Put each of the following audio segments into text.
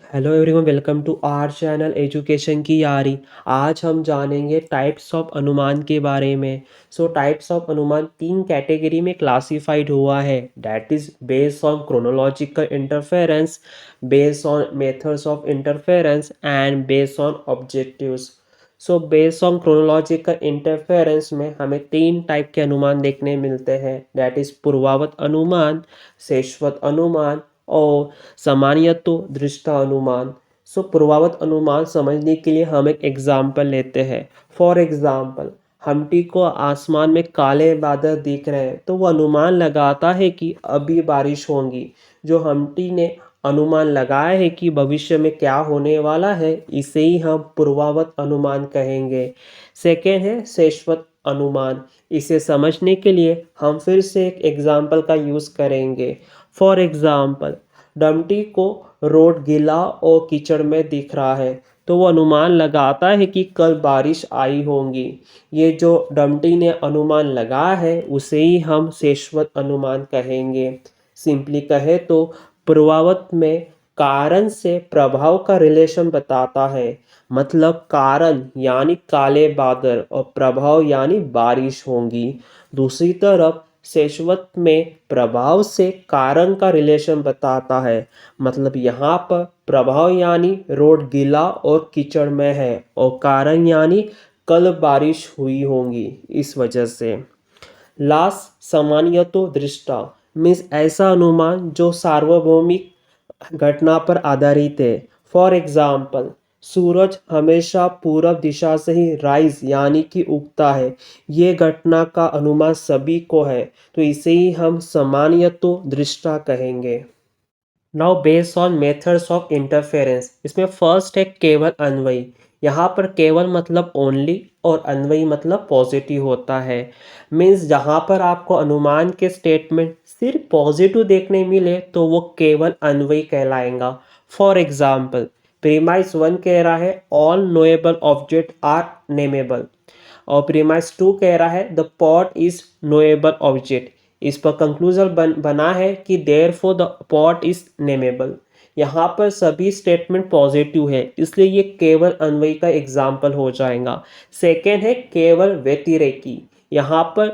Hello everyone, welcome to our channel education की यारी। आज हम जानेंगे टाइप्स ऑफ अनुमान के बारे में। टाइप्स ऑफ अनुमान तीन कैटेगरी में क्लासिफाइड हुआ है, that is based on chronological interference, based on methods of interference and based on objectives. Based on chronological interference में हमें तीन टाइप के अनुमान देखने मिलते हैं, दैट इज पूर्वावत अनुमान, शेषवत अनुमान और सामान्यतो दृष्टा अनुमान। पूर्वावत अनुमान समझने के लिए हम एक एग्जाम्पल लेते हैं। फॉर एग्जाम्पल, हमटी को आसमान में काले बादल दिख रहे हैं तो वो अनुमान लगाता है कि अभी बारिश होगी। जो हमटी ने अनुमान लगाया है कि भविष्य में क्या होने वाला है, इसे ही हम पूर्वावत अनुमान कहेंगे। सेकेंड है शेषवत अनुमान। इसे समझने के लिए हम फिर से एक एग्जाम्पल का यूज़ करेंगे। फॉर एग्जाम्पल, डमटी को रोड गीला और कीचड़ में दिख रहा है तो वो अनुमान लगाता है कि कल बारिश आई होगी। ये जो डमटी ने अनुमान लगाया है उसे ही हम शेषवत अनुमान कहेंगे। सिंपली कहे तो पूर्वावत में कारण से प्रभाव का रिलेशन बताता है, मतलब कारण यानी काले बादल और प्रभाव यानी बारिश होगी। दूसरी तरफ शेषवत में प्रभाव से कारण का रिलेशन बताता है, मतलब यहाँ पर प्रभाव यानी रोड गीला और कीचड़ में है और कारण यानी कल बारिश हुई होगी, इस वजह से। लास्ट सामान्यतो दृष्टा मीन्स ऐसा अनुमान जो सार्वभौमिक घटना पर आधारित है। फॉर एग्जाम्पल, सूरज हमेशा पूरब दिशा से ही राइज यानी कि उगता है। ये घटना का अनुमान सभी को है तो इसे ही हम सामान्यतो दृष्टा कहेंगे। Now based on methods of interference, इसमें फर्स्ट है केवल अन्वयी। यहाँ पर केवल मतलब ओनली और अन्वयी मतलब पॉजिटिव होता है। मीन्स जहाँ पर आपको अनुमान के स्टेटमेंट सिर्फ पॉजिटिव देखने मिले तो वो केवल अन्वयी कहलाएगा। फॉर एग्जाम्पल, प्रीमाइस 1 कह रहा है ऑल नोएबल ऑब्जेक्ट आर नेमेबल और प्रीमाइस 2 कह रहा है the pot is knowable object. इस पर कंक्लूजन बना है कि देयरफॉर द पॉट इज नेमेबल। यहाँ पर सभी स्टेटमेंट पॉजिटिव है इसलिए ये केवल अन्वयी का एग्जाम्पल हो जाएगा। सेकेंड है केवल व्यतिरेकी। यहाँ पर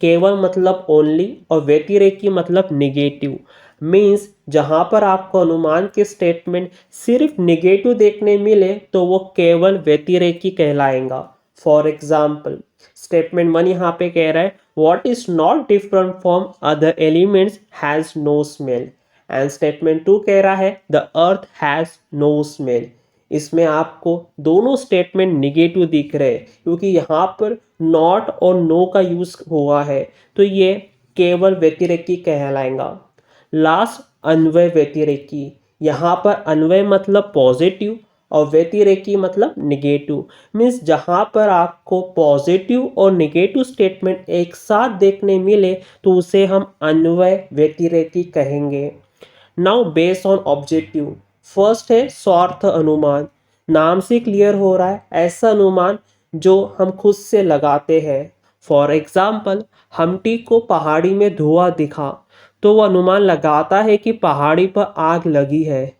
केवल मतलब ओनली और व्यतिरेकी मतलब निगेटिव। मीन्स जहाँ पर आपको अनुमान के स्टेटमेंट सिर्फ निगेटिव देखने मिले तो वो केवल व्यतिरेकी कहलाएगा। फॉर एग्जाम्पल, स्टेटमेंट 1 यहाँ पे कह रहा है what is not different from other elements has no smell and statement 2 कह रहा है the earth has no smell। इसमें आपको दोनों स्टेटमेंट निगेटिव दिख रहे हैं क्योंकि यहाँ पर नॉट और नो का यूज हुआ है तो ये केवल व्यतिरेकी कहलाएगा। लास्ट अन्वय व्यतिरेकी। यहाँ पर अन्वय मतलब पॉजिटिव और व्यतिरेकी मतलब निगेटिव। मीन्स जहाँ पर आपको पॉजिटिव और निगेटिव स्टेटमेंट एक साथ देखने मिले तो उसे हम अन्वय व्यतिरेकी कहेंगे। Now based on objective, first है स्वार्थ अनुमान। नाम से क्लियर हो रहा है ऐसा अनुमान जो हम खुद से लगाते हैं। फॉर एग्जाम्पल, हमटी को पहाड़ी में धुआं दिखा तो वो अनुमान लगाता है कि पहाड़ी पर आग लगी है,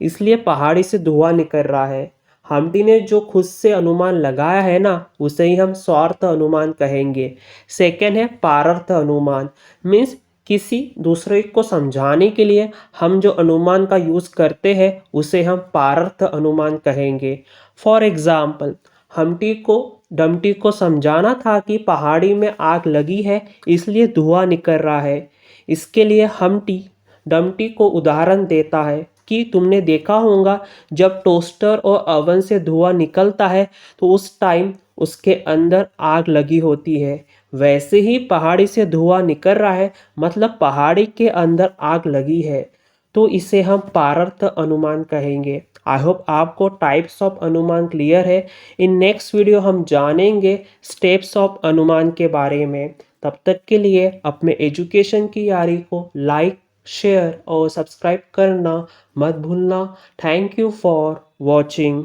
इसलिए पहाड़ी से धुआं निकल रहा है। हमटी ने जो खुद से अनुमान लगाया है ना उसे ही हम स्वार्थ अनुमान कहेंगे। सेकेंड है पारर्थ अनुमान। मीन्स किसी दूसरे को समझाने के लिए हम जो अनुमान का यूज़ करते हैं उसे हम पारर्थ अनुमान कहेंगे। फॉर एग्जाम्पल, हमटी को डमटी को समझाना था कि पहाड़ी में आग लगी है इसलिए धुआं निकल रहा है। इसके लिए हमटी डमटी को उदाहरण देता है कि तुमने देखा होगा जब टोस्टर और अवन से धुआं निकलता है तो उस टाइम उसके अंदर आग लगी होती है। वैसे ही पहाड़ी से धुआं निकल रहा है मतलब पहाड़ी के अंदर आग लगी है तो इसे हम पारर्थ अनुमान कहेंगे। आई होप आपको टाइप्स ऑफ अनुमान क्लियर है। इन नेक्स्ट वीडियो हम जानेंगे स्टेप्स ऑफ अनुमान के बारे में। तब तक के लिए अपने एजुकेशन की यारी को लाइक, शेयर और सब्सक्राइब करना मत भूलना। Thank you for watching.